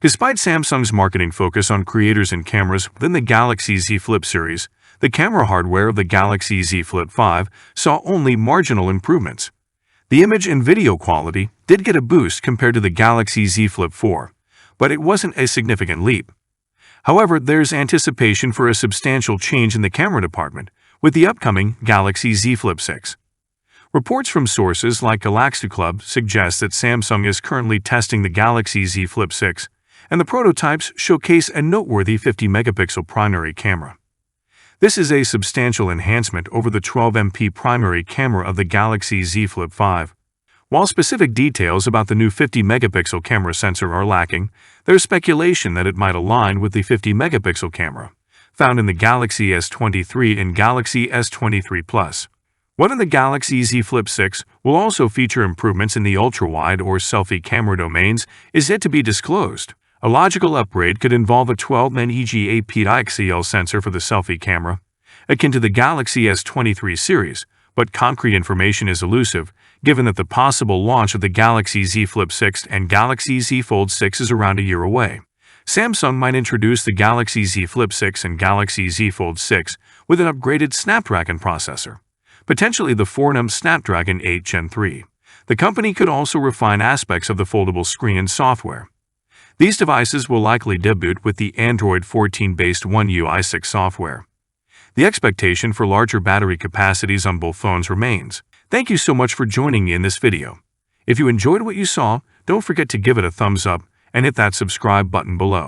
Despite Samsung's marketing focus on creators and cameras within the Galaxy Z Flip series, the camera hardware of the Galaxy Z Flip 5 saw only marginal improvements. The image and video quality did get a boost compared to the Galaxy Z Flip 4, but it wasn't a significant leap. However, there's anticipation for a substantial change in the camera department with the upcoming Galaxy Z Flip 6. Reports from sources like Galaxy Club suggest that Samsung is currently testing the Galaxy Z Flip 6, and the prototypes showcase a noteworthy 50-megapixel primary camera. This is a substantial enhancement over the 12MP primary camera of the Galaxy Z Flip 5. While specific details about the new 50-megapixel camera sensor are lacking, there's speculation that it might align with the 50-megapixel camera found in the Galaxy S23 and Galaxy S23 Plus. Whether the Galaxy Z Flip 6 will also feature improvements in the ultra-wide or selfie camera domains is yet to be disclosed. A logical upgrade could involve a 12-MEGA PXL sensor for the selfie camera, akin to the Galaxy S23 series, but concrete information is elusive, given that the possible launch of the Galaxy Z Flip 6 and Galaxy Z Fold 6 is around a year away. Samsung might introduce the Galaxy Z Flip 6 and Galaxy Z Fold 6 with an upgraded Snapdragon processor, potentially the Phonom Snapdragon 8 Gen 3. The company could also refine aspects of the foldable screen and software. These devices will likely debut with the Android 14-based One UI 6 software. The expectation for larger battery capacities on both phones remains. Thank you so much for joining me in this video. If you enjoyed what you saw, don't forget to give it a thumbs up and hit that subscribe button below.